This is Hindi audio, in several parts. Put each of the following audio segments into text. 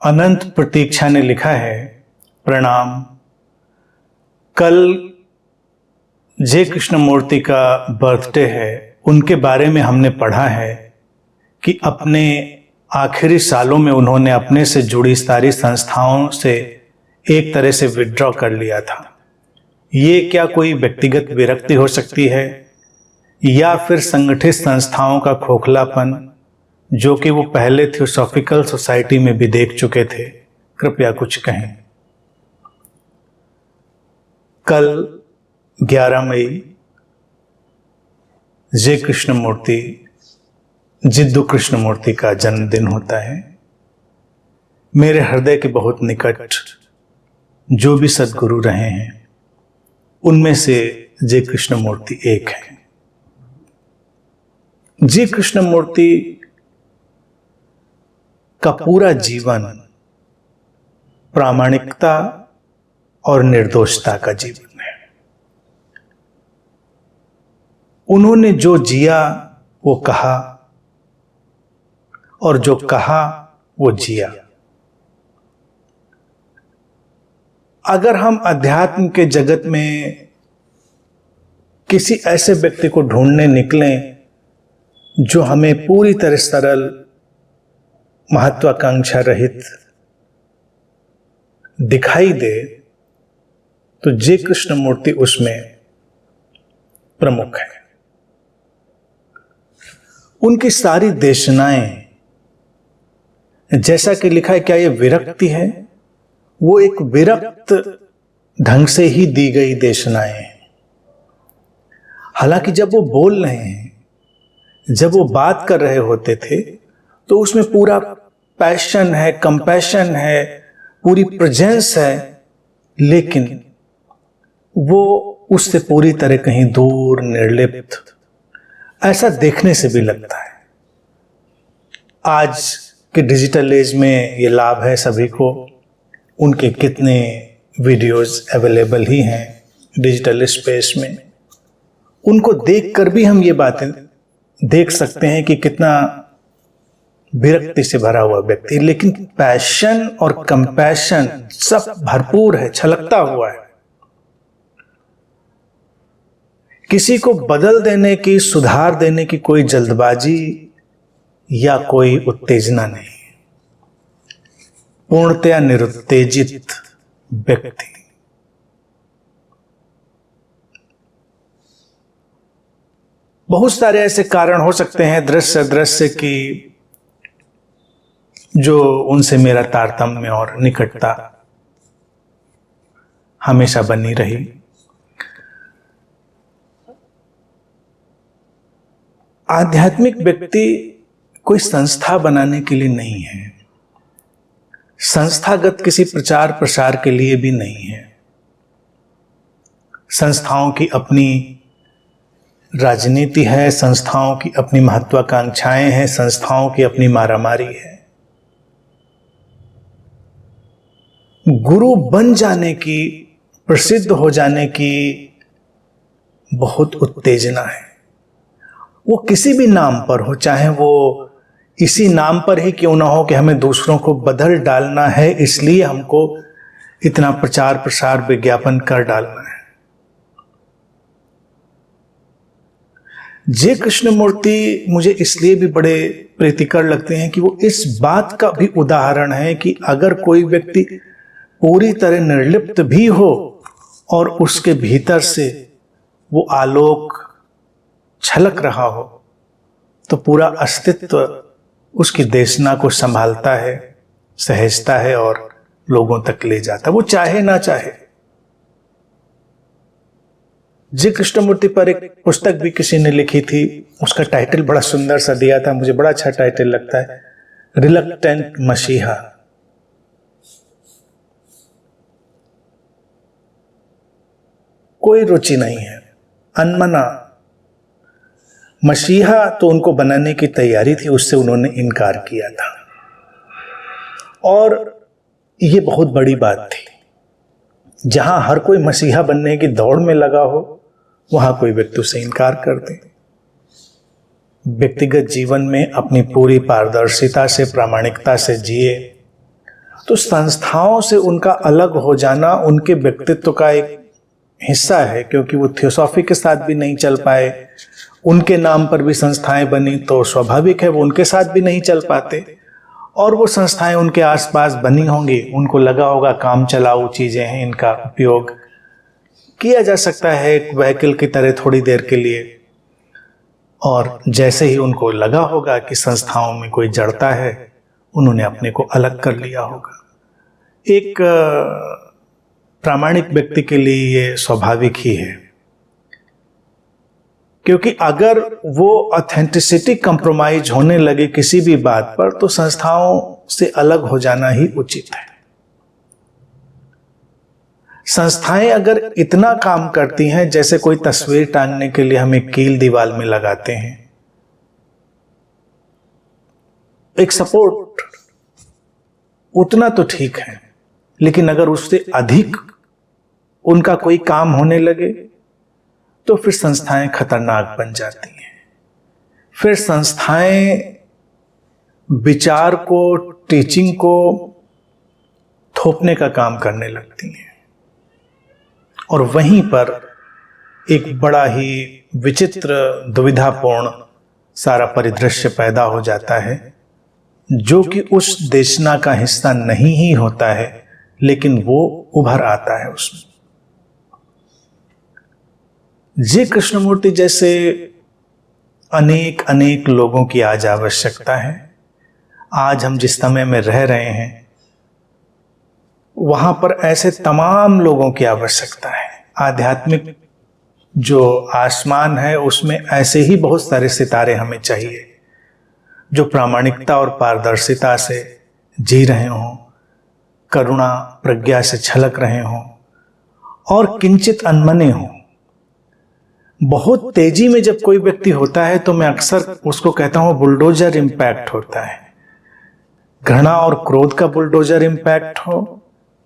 अनंत प्रतीक्षा ने लिखा है, प्रणाम। कल जे कृष्णमूर्ति का बर्थडे है। उनके बारे में हमने पढ़ा है कि अपने आखिरी सालों में उन्होंने अपने से जुड़ी सारी संस्थाओं से एक तरह से विड्रॉ कर लिया था। ये क्या कोई व्यक्तिगत विरक्ति हो सकती है या फिर संगठित संस्थाओं का खोखलापन, जो कि वो पहले थियोसॉफिकल सोसाइटी में भी देख चुके थे? कृपया कुछ कहें। कल 11 मई जे कृष्णमूर्ति, जिद्दू कृष्णमूर्ति का जन्मदिन होता है। मेरे हृदय के बहुत निकट जो भी सद्गुरु रहे हैं उनमें से जे कृष्णमूर्ति एक है। जे कृष्णमूर्ति का पूरा जीवन प्रामाणिकता और निर्दोषता का जीवन है। उन्होंने जो जिया वो कहा और जो कहा वो जिया। अगर हम अध्यात्म के जगत में किसी ऐसे व्यक्ति को ढूंढने निकलें जो हमें पूरी तरह सरल, महत्वाकांक्षा रहित दिखाई दे, तो जे कृष्णमूर्ति उसमें प्रमुख है। उनकी सारी देशनाएं, जैसा कि लिखा है, क्या ये विरक्ति है? वो एक विरक्त ढंग से ही दी गई देशनाएं हैं। हालांकि जब वो बोल रहे हैं, जब वो बात कर रहे होते थे, तो उसमें पूरा पैशन है, कंपैशन है, पूरी प्रेजेंस है, लेकिन वो उससे पूरी तरह कहीं दूर, निर्लिप्त, ऐसा देखने से भी लगता है। आज के डिजिटल एज में ये लाभ है सभी को। उनके कितने वीडियोस अवेलेबल ही हैं डिजिटल स्पेस में। उनको देखकर भी हम ये बातें देख सकते हैं कि कितना विरक्ति से भरा हुआ व्यक्ति, लेकिन पैशन और कंपैशन सब भरपूर है, छलकता हुआ है। किसी को बदल देने की, सुधार देने की कोई जल्दबाजी या कोई उत्तेजना नहीं। पूर्णतया निरुत्तेजित व्यक्ति। बहुत सारे ऐसे कारण हो सकते हैं दृश्य की जो उनसे मेरा तारतम्य और निकटता हमेशा बनी रही। आध्यात्मिक व्यक्ति कोई संस्था बनाने के लिए नहीं है, संस्थागत किसी प्रचार प्रसार के लिए भी नहीं है। संस्थाओं की अपनी राजनीति है, संस्थाओं की अपनी महत्वाकांक्षाएं हैं, संस्थाओं की अपनी मारामारी है। गुरु बन जाने की, प्रसिद्ध हो जाने की बहुत उत्तेजना है। वो किसी भी नाम पर हो, चाहे वो इसी नाम पर ही क्यों ना हो कि हमें दूसरों को बदल डालना है, इसलिए हमको इतना प्रचार प्रसार विज्ञापन कर डालना है। जे कृष्णमूर्ति मुझे इसलिए भी बड़े प्रीतिकर लगते हैं कि वो इस बात का भी उदाहरण है कि अगर कोई व्यक्ति पूरी तरह निर्लिप्त भी हो और उसके भीतर से वो आलोक छलक रहा हो, तो पूरा अस्तित्व उसकी देशना को संभालता है, सहेजता है और लोगों तक ले जाता है, वो चाहे ना चाहे। जे कृष्णमूर्ति पर एक पुस्तक भी किसी ने लिखी थी, उसका टाइटल बड़ा सुंदर सा दिया था, मुझे बड़ा अच्छा टाइटल लगता है, रिलक्टेंट मसीहा। कोई रुचि नहीं है, अनमना। मसीहा तो उनको बनाने की तैयारी थी, उससे उन्होंने इनकार किया था, और ये बहुत बड़ी बात थी। जहां हर कोई मसीहा बनने की दौड़ में लगा हो, वहां कोई व्यक्ति उसे इनकार कर दे। व्यक्तिगत जीवन में अपनी पूरी पारदर्शिता से, प्रामाणिकता से जिए, तो संस्थाओं से उनका अलग हो जाना उनके व्यक्तित्व का एक हिस्सा है, क्योंकि वो थियोसॉफी के साथ भी नहीं चल पाए। उनके नाम पर भी संस्थाएं बनी तो स्वाभाविक है वो उनके साथ भी नहीं चल पाते, और वो संस्थाएं उनके आसपास बनी होंगी, उनको लगा होगा काम चलाऊ चीजें हैं, इनका उपयोग किया जा सकता है एक व्हीकल की तरह थोड़ी देर के लिए। और जैसे ही उनको लगा होगा कि संस्थाओं में कोई जड़ता है, उन्होंने अपने को अलग कर लिया होगा। एक प्रामाणिक व्यक्ति के लिए ये स्वाभाविक ही है, क्योंकि अगर वो ऑथेंटिसिटी कंप्रोमाइज होने लगे किसी भी बात पर, तो संस्थाओं से अलग हो जाना ही उचित है। संस्थाएं अगर इतना काम करती हैं, जैसे कोई तस्वीर टांगने के लिए हम एक कील दीवार में लगाते हैं, एक सपोर्ट, उतना तो ठीक है, लेकिन अगर उससे अधिक उनका कोई काम होने लगे तो फिर संस्थाएं खतरनाक बन जाती हैं। फिर संस्थाएं विचार को, टीचिंग को थोपने का काम करने लगती हैं, और वहीं पर एक बड़ा ही विचित्र, दुविधापूर्ण सारा परिदृश्य पैदा हो जाता है, जो कि उस देशना का हिस्सा नहीं ही होता है, लेकिन वो उभर आता है उसमें। जे कृष्णमूर्ति जैसे अनेक अनेक लोगों की आज आवश्यकता है। आज हम जिस समय में रह रहे हैं, वहां पर ऐसे तमाम लोगों की आवश्यकता है। आध्यात्मिक जो आसमान है, उसमें ऐसे ही बहुत सारे सितारे हमें चाहिए, जो प्रामाणिकता और पारदर्शिता से जी रहे हों, करुणा प्रज्ञा से छलक रहे हों, और किंचित अनमने हों। बहुत तेजी में जब कोई व्यक्ति होता है, तो मैं अक्सर उसको कहता हूं बुलडोजर इंपैक्ट होता है। घृणा और क्रोध का बुलडोजर इंपैक्ट हो,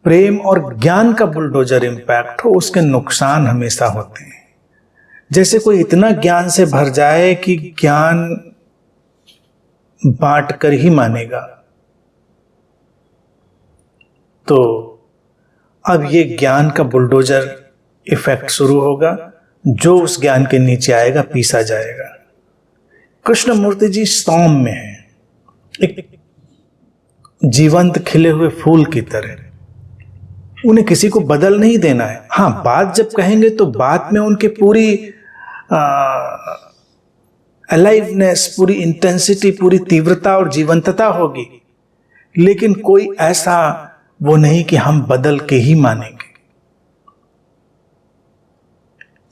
प्रेम और ज्ञान का बुलडोजर इंपैक्ट हो, उसके नुकसान हमेशा होते हैं। जैसे कोई इतना ज्ञान से भर जाए कि ज्ञान बांट कर ही मानेगा, तो अब ये ज्ञान का बुलडोजर इफेक्ट शुरू होगा। जो उस ज्ञान के नीचे आएगा पीसा जाएगा। कृष्णमूर्ति जी सौम्य हैं, एक जीवंत खिले हुए फूल की तरह। उन्हें किसी को बदल नहीं देना है। हाँ, बात जब कहेंगे तो बात में उनके पूरी अलाइवनेस, पूरी इंटेंसिटी, पूरी तीव्रता और जीवंतता होगी, लेकिन कोई ऐसा वो नहीं कि हम बदल के ही मानेंगे।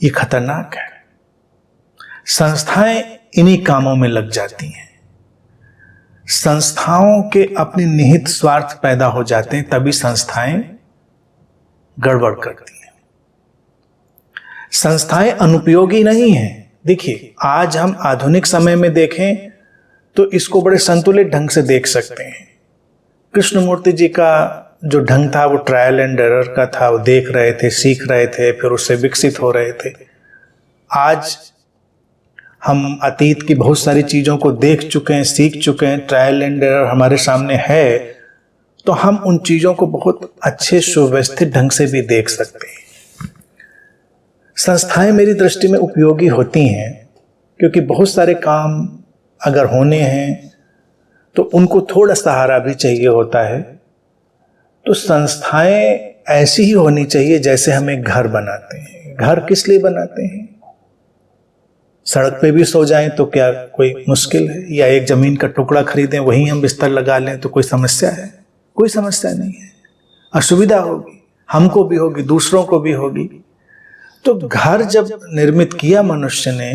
ये खतरनाक है। संस्थाएं इन्हीं कामों में लग जाती हैं। संस्थाओं के अपने निहित स्वार्थ पैदा हो जाते हैं, तभी संस्थाएं गड़बड़ करती हैं। संस्थाएं अनुपयोगी नहीं हैं। देखिए, आज हम आधुनिक समय में देखें तो इसको बड़े संतुलित ढंग से देख सकते हैं। कृष्णमूर्ति जी का जो ढंग था वो ट्रायल एंड एरर का था। वो देख रहे थे, सीख रहे थे, फिर उससे विकसित हो रहे थे। आज हम अतीत की बहुत सारी चीज़ों को देख चुके हैं, सीख चुके हैं, ट्रायल एंड एरर हमारे सामने है, तो हम उन चीज़ों को बहुत अच्छे सुव्यवस्थित ढंग से भी देख सकते हैं। संस्थाएं मेरी दृष्टि में उपयोगी होती हैं, क्योंकि बहुत सारे काम अगर होने हैं तो उनको थोड़ा सहारा भी चाहिए होता है। तो संस्थाएं ऐसी ही होनी चाहिए जैसे हम एक घर बनाते हैं। घर किस लिए बनाते हैं? सड़क पे भी सो जाएं तो क्या कोई मुश्किल है? या एक जमीन का टुकड़ा खरीदें, वहीं हम बिस्तर लगा लें तो कोई समस्या है? कोई समस्या नहीं है। असुविधा होगी, हमको भी होगी, दूसरों को भी होगी। तो घर जब निर्मित किया मनुष्य ने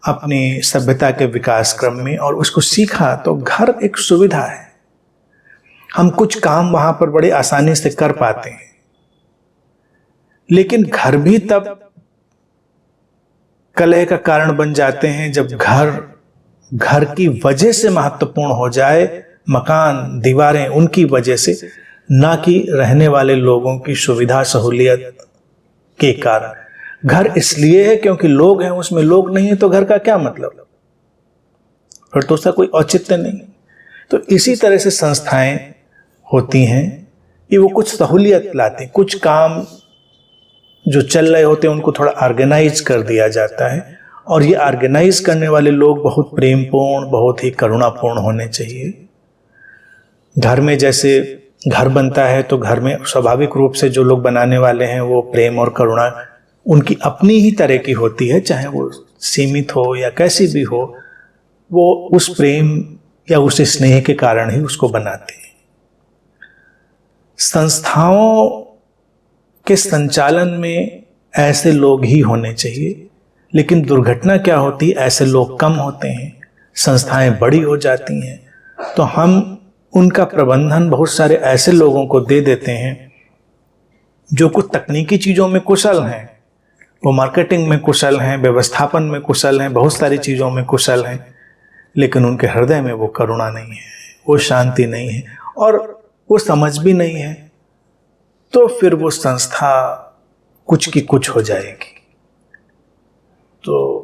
अपनी सभ्यता के विकास क्रम में और उसको सीखा, तो घर एक सुविधा है। हम कुछ काम वहां पर बड़े आसानी से कर पाते हैं, लेकिन घर भी तब कलह का कारण बन जाते हैं जब घर की वजह से महत्वपूर्ण हो जाए, मकान, दीवारें उनकी वजह से, ना कि रहने वाले लोगों की सुविधा सहूलियत के कारण। घर इसलिए है क्योंकि लोग हैं, उसमें लोग नहीं है तो घर का क्या मतलब? फिर तो उसका कोई औचित्य नहीं। तो इसी तरह से संस्थाएं होती हैं कि वो कुछ सहूलियत लाते, कुछ काम जो चल रहे होते हैं उनको थोड़ा ऑर्गेनाइज कर दिया जाता है। और ये ऑर्गेनाइज करने वाले लोग बहुत प्रेमपूर्ण, बहुत ही करुणापूर्ण होने चाहिए। घर में जैसे घर बनता है तो घर में स्वाभाविक रूप से जो लोग बनाने वाले हैं वो प्रेम और करुणा उनकी अपनी ही तरह की होती है, चाहे वो सीमित हो या कैसी भी हो, वो उस प्रेम या उस स्नेह के कारण ही उसको बनाते हैं। संस्थाओं के संचालन में ऐसे लोग ही होने चाहिए, लेकिन दुर्घटना क्या होती है, ऐसे लोग कम होते हैं, संस्थाएं बड़ी हो जाती हैं, तो हम उनका प्रबंधन बहुत सारे ऐसे लोगों को दे देते हैं जो कुछ तकनीकी चीज़ों में कुशल हैं, वो मार्केटिंग में कुशल हैं, व्यवस्थापन में कुशल हैं, बहुत सारी चीज़ों में कुशल हैं, लेकिन उनके हृदय में वो करुणा नहीं है, वो शांति नहीं है और वो समझ भी नहीं है, तो फिर वो संस्था कुछ की कुछ हो जाएगी। तो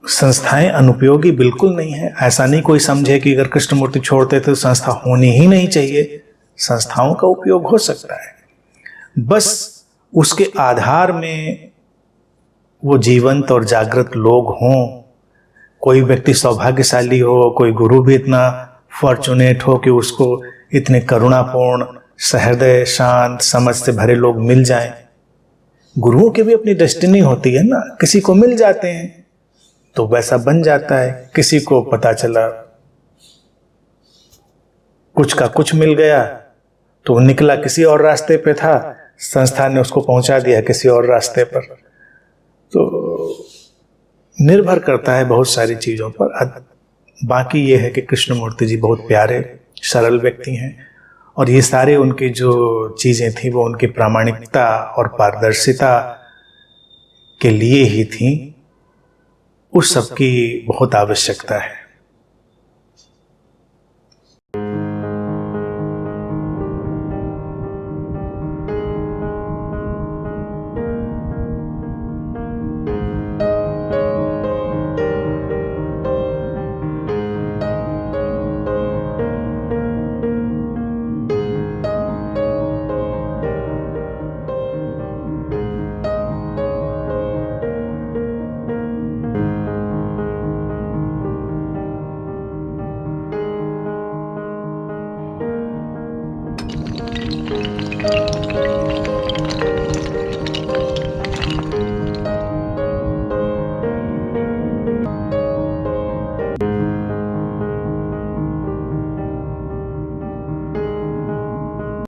संस्थाएं अनुपयोगी बिल्कुल नहीं है। ऐसा नहीं कोई समझे कि अगर कृष्णमूर्ति छोड़ते तो संस्था होनी ही नहीं चाहिए। संस्थाओं का उपयोग हो सकता है, बस उसके आधार में वो जीवंत और जागृत लोग हों। कोई व्यक्ति सौभाग्यशाली हो, कोई गुरु भी इतना फॉर्चुनेट हो कि उसको इतने करुणापूर्ण, सहृदय, शांत, समझ से भरे लोग मिल जाएं। गुरुओं की भी अपनी डेस्टिनी होती है ना, किसी को मिल जाते हैं तो वैसा बन जाता है, किसी को पता चला कुछ का कुछ मिल गया तो वो निकला किसी और रास्ते पे था, संस्था ने उसको पहुंचा दिया किसी और रास्ते पर। तो निर्भर करता है बहुत सारी चीज़ों पर। बाकी ये है कि कृष्णमूर्ति जी बहुत प्यारे सरल व्यक्ति हैं और ये सारे उनकी जो चीज़ें थी वो उनकी प्रामाणिकता और पारदर्शिता के लिए ही थी। उस सब की बहुत आवश्यकता है।